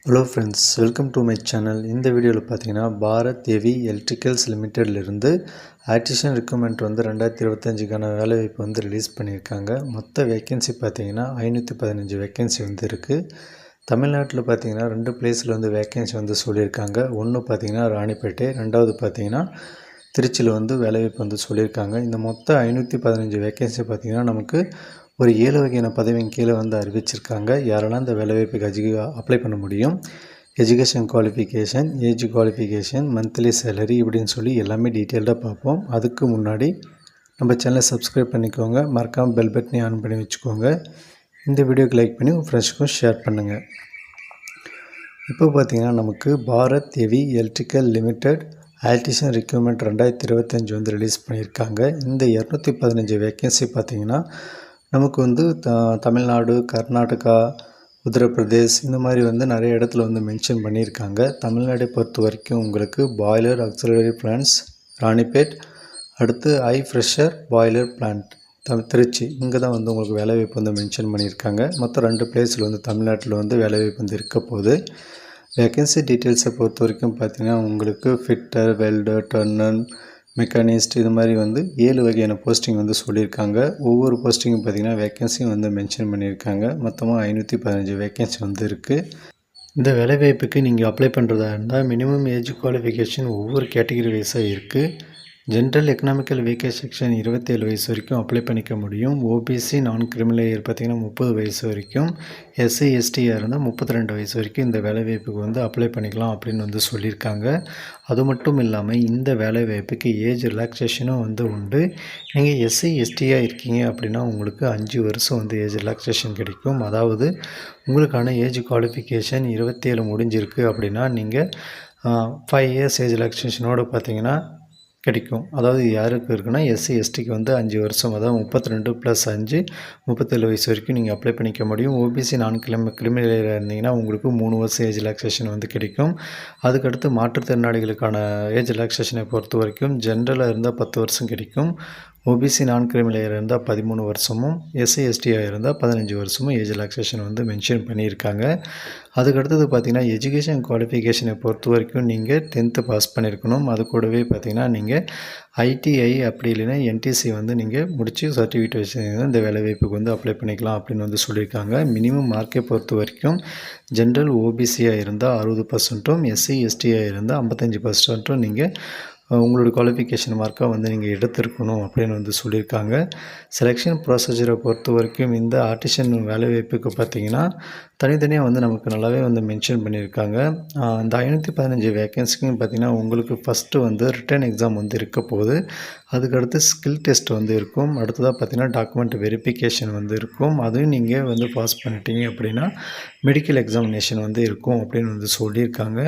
Hello friends, welcome to my channel. இந்த வீடியோவில் பார்த்தீங்கன்னா பாரத் ஹெவி எலக்ட்ரிக்கல்ஸ் லிமிட்டட்லேருந்து ஆர்டிஷன் ரெக்ரூட்மெண்ட் வந்து 2025க்கான வேலைவாய்ப்பு வந்து ரிலீஸ் பண்ணியிருக்காங்க. மொத்த வேக்கன்சி பார்த்தீங்கன்னா 515 வேக்கன்சி வந்து இருக்குது. தமிழ்நாட்டில் பார்த்தீங்கன்னா 2 பிளேஸில் வந்து வேக்கன்சி வந்து சொல்லியிருக்காங்க. ஒன்று பார்த்தீங்கன்னா ராணிப்பேட்டை, ரெண்டாவது பார்த்தீங்கன்னா திருச்சியில் வந்து வேலைவாய்ப்பு வந்து சொல்லியிருக்காங்க. இந்த மொத்த 515 வேக்கன்சி பார்த்தீங்கன்னா நமக்கு ஒரு 7 வகையான பதவியின் கீழே வந்து அறிவிச்சிருக்காங்க. யாரெல்லாம் இந்த வேலைவாய்ப்புக்கு அப்ளை பண்ண முடியும், education qualification, age qualification, monthly salary இப்படின்னு சொல்லி எல்லாமே டீட்டெயில்டாக பார்ப்போம். அதுக்கு முன்னாடி நம்ம சேனலை சப்ஸ்கிரைப் பண்ணிக்கோங்க, மறக்காமல் பெல் பட்டனை ஆன் பண்ணி வச்சுக்கோங்க. இந்த வீடியோக்கு லைக் பண்ணி உங்கள் ஃப்ரெண்ட்ஸுக்கும் ஷேர் பண்ணுங்கள். இப்போ பார்த்திங்கன்னா நமக்கு Bharat heavy electrical limited electrician recruitment 2025 வந்து ரிலீஸ் பண்ணியிருக்காங்க. இந்த 215 வேக்கன்சி பார்த்திங்கன்னா நமக்கு வந்து தமிழ்நாடு, கர்நாடகா, உத்தரப்பிரதேஷ் இந்த மாதிரி வந்து நிறைய இடத்துல வந்து மென்ஷன் பண்ணியிருக்காங்க. தமிழ்நாடை பொறுத்த வரைக்கும் உங்களுக்கு பாய்லர் ஆக்சிலரி பிளான்ட்ஸ் ராணிப்பேட், அடுத்து ஃப்ரெஷர் பாய்லர் பிளான்ட் திருச்சி, இங்கே தான் வந்து உங்களுக்கு வேலைவாய்ப்பு வந்து மென்ஷன் பண்ணியிருக்காங்க. மொத்தம் 2 பிளேஸில் வந்து தமிழ்நாட்டில் வந்து வேலைவாய்ப்பு வந்து இருக்க போகுது. வேக்கன்சி டீட்டெயில்ஸை பொறுத்த வரைக்கும் பார்த்திங்கன்னா உங்களுக்கு ஃபிட்டர், வெல்டர், டர்னர், மெக்கானிஸ்ட் இது மாதிரி வந்து 7 வகையான போஸ்டிங் வந்து சொல்லியிருக்காங்க. ஒவ்வொரு போஸ்டிங்கும் பார்த்திங்கன்னா வேக்கன்சியும் வந்து மென்ஷன் பண்ணியிருக்காங்க. மொத்தமாக 515 வேக்கன்சி வந்து இருக்குது. இந்த வேலைவாய்ப்புக்கு நீங்கள் அப்ளை பண்ணுறதா இருந்தால் மினிமம் ஏஜ் குவாலிஃபிகேஷன் ஒவ்வொரு கேட்டகரி வைஸாக இருக்குது. ஜென்ரல் எக்கனாமிக்கல் வீக்கர் செக்ஷன் 27 வயசு வரைக்கும் அப்ளை பண்ணிக்க முடியும். ஓபிசி நான் கிரிமினல் ஏர் பார்த்திங்கன்னா 30 வயசு வரைக்கும், எஸ்சி எஸ்டியாக இருந்தால் 32 வயசு வரைக்கும் இந்த வேலைவாய்ப்புக்கு வந்து அப்ளை பண்ணிக்கலாம் அப்படின்னு வந்து சொல்லியிருக்காங்க. அது மட்டும் இல்லாமல் இந்த வேலைவாய்ப்புக்கு ஏஜ் ரிலாக்ஸேஷனும் வந்து உண்டு. நீங்கள் எஸ்சி எஸ்டியாக இருக்கீங்க அப்படின்னா உங்களுக்கு 5 வருஷம் வந்து ஏஜ் ரிலாக்ஸேஷன் கிடைக்கும். அதாவது உங்களுக்கான ஏஜ் குவாலிஃபிகேஷன் 27 முடிஞ்சிருக்கு அப்படின்னா நீங்கள் 5 இயர்ஸ் ஏஜ் ரிலாக்ஸேஷனோடு பார்த்தீங்கன்னா கிடைக்கும். அதாவது யாருக்கு இருக்குன்னா எஸ்சி எஸ்டிக்கு வந்து 5 வருஷம், அதாவது 32 + 5 37 வயசு வரைக்கும் நீங்கள் அப்ளை பண்ணிக்க முடியும். ஓபிசி நான் கிரிமினல் இருந்தீங்கன்னா உங்களுக்கு 3 வருஷம் ஏஜ் ரிலாக்ஸேஷன் வந்து கிடைக்கும். அதுக்கடுத்து மாற்றுத்திறனாளிகளுக்கான ஏஜ் ரிலாக்ஸேஷனை பொறுத்த வரைக்கும் ஜென்ரலாக இருந்தால் 10 வருஷம் கிடைக்கும். ஓபிசி நான் கிரிமினல் இருந்தால் 13 வருஷமும், எஸ்சி எஸ்டியாக இருந்தால் 15 வருஷமும் ஏஜ் ரிலாக்ஸேஷன் வந்து மென்ஷன் பண்ணியிருக்காங்க. அதுக்கடுத்தது பார்த்திங்கன்னா எஜுகேஷன் குவாலிஃபிகேஷனை பொறுத்த வரைக்கும் நீங்கள் 10th பாஸ் பண்ணியிருக்கணும். அது கூடவே பார்த்திங்கன்னா நீங்கள் ஐடிஐ அப்படி இல்லைன்னா என்டிசி வந்து நீங்கள் முடித்து சர்டிஃபிகேட் வச்சுருந்தீங்கன்னா இந்த வேலைவாய்ப்புக்கு வந்து அப்ளை பண்ணிக்கலாம் அப்படின்னு வந்து சொல்லியிருக்காங்க. மினிமம் மார்க்கை பொறுத்த வரைக்கும் ஜென்ரல் ஓபிசியாக இருந்தால் 60%, எஸ்சி எஸ்டியாக இருந்தால் 55% நீங்கள் உங்களோட குவாலிஃபிகேஷன் மார்க்காக வந்து நீங்கள் எடுத்திருக்கணும் அப்படின்னு வந்து சொல்லியிருக்காங்க. செலெக்ஷன் ப்ரொசீஜரை பொறுத்த வரைக்கும் இந்த ஆர்டிஷன் வேலைவாய்ப்புக்கு பார்த்திங்கன்னா தனித்தனியாக வந்து நமக்கு நல்லாவே வந்து மென்ஷன் பண்ணியிருக்காங்க. இந்த 515 வேக்கன்சிக்கும் பார்த்திங்கன்னா உங்களுக்கு ஃபஸ்ட்டு வந்து ரிட்டன் எக்ஸாம் வந்து இருக்க போகுது. அதுக்கடுத்து ஸ்கில் டெஸ்ட் வந்து இருக்கும். அடுத்ததாக பார்த்திங்கன்னா டாக்குமெண்ட் வெரிஃபிகேஷன் வந்து இருக்கும். அதையும் நீங்கள் வந்து பாஸ் பண்ணிட்டீங்க அப்படின்னா மெடிக்கல் எக்ஸாமினேஷன் வந்து இருக்கும் அப்படின்னு வந்து சொல்லியிருக்காங்க.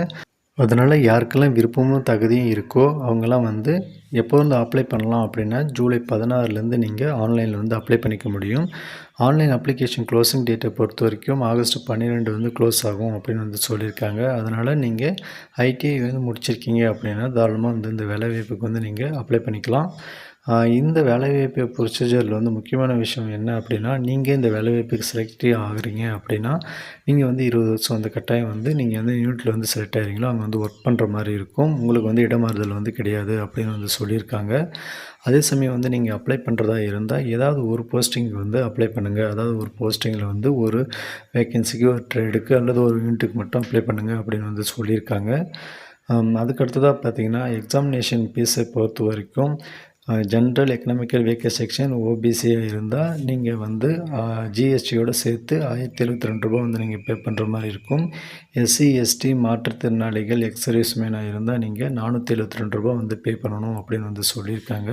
அதனால் யாருக்கெல்லாம் விருப்பமும் தகுதியும் இருக்கோ அவங்கெல்லாம் வந்து எப்போ வந்து அப்ளை பண்ணலாம் அப்படின்னா ஜூலை 16லேருந்து நீங்கள் ஆன்லைனில் வந்து அப்ளை பண்ணிக்க முடியும். ஆன்லைன் அப்ளிகேஷன் க்ளோசிங் டேட்டை பொறுத்த வரைக்கும் ஆகஸ்ட் 12 வந்து க்ளோஸ் ஆகும் அப்படின்னு வந்து சொல்லியிருக்காங்க. அதனால் நீங்கள் ஐடிஐ வந்து முடிச்சிருக்கீங்க அப்படின்னா தாராளமாக வந்து இந்த வேலைவாய்ப்புக்கு வந்து நீங்கள் அப்ளை பண்ணிக்கலாம். இந்த வேலைவாய்ப்பு ப்ரொசீஜரில் வந்து முக்கியமான விஷயம் என்ன அப்படின்னா, நீங்கள் இந்த வேலைவாய்ப்புக்கு செலக்ட் ஆகுறீங்க அப்படின்னா நீங்கள் வந்து 20 வருஷம் வந்து கட்டாயம் வந்து நீங்கள் வந்து யூனிட்டில் வந்து செலக்ட் ஆகிறீங்களோ அங்கே வந்து ஒர்க் பண்ணுற மாதிரி இருக்கும். உங்களுக்கு வந்து இடமாறுதல் வந்து கிடையாது அப்படின்னு வந்து சொல்லியிருக்காங்க. அதே சமயம் வந்து நீங்கள் அப்ளை பண்ணுறதா இருந்தால் ஏதாவது ஒரு போஸ்டிங்க்கு வந்து அப்ளை பண்ணுங்கள். அதாவது ஒரு போஸ்டிங்கில் வந்து ஒரு வேக்கன்சிக்கு, ஒரு ட்ரேடுக்கு அல்லது ஒரு யூனிட்டுக்கு மட்டும் அப்ளை பண்ணுங்கள் அப்படின்னு வந்து சொல்லியிருக்காங்க. அதுக்கடுத்ததாக பார்த்திங்கன்னா எக்ஸாமினேஷன் ஃபீஸை பொறுத்த வரைக்கும் ஜென்ரல் எக்கனாமிக்கல் வீக்கர் செக்ஷன் ஓபிசியாக இருந்தால் நீங்கள் வந்து ஜிஎஸ்டியோடு சேர்த்து ரூ. 1072 வந்து நீங்கள் பே பண்ணுற மாதிரி இருக்கும். எஸ்சி எஸ்டி மாற்றுத்திறனாளிகள் எக்ஸர்வீஸ்மேனாக இருந்தால் நீங்கள் ரூ. 472 வந்து பே பண்ணணும் அப்படின்னு வந்து சொல்லியிருக்காங்க.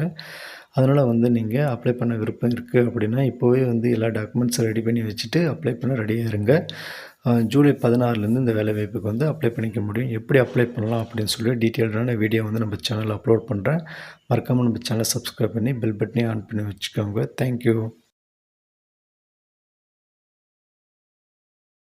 அதனால் வந்து நீங்கள் அப்ளை பண்ண விருப்பம் இருக்குது அப்படின்னா இப்போவே வந்து எல்லா டாக்குமெண்ட்ஸும் ரெடி பண்ணி வச்சுட்டு அப்ளை பண்ண ரெடியாக இருங்க. ஜூலை 16லேருந்து இந்த வேலைவாய்ப்புக்கு வந்து அப்ளை பண்ணிக்க முடியும். எப்படி அப்ளை பண்ணலாம் அப்படின்னு சொல்லி டீட்டெயில்டான வீடியோ வந்து நம்ம சேனலில் அப்லோட் பண்ணுறேன். மறக்காமல் நம்ம சேனலை சப்ஸ்கிரைப் பண்ணி பெல் பட்டனையும் ஆன் பண்ணி வச்சுக்கோங்க. தேங்க்யூ.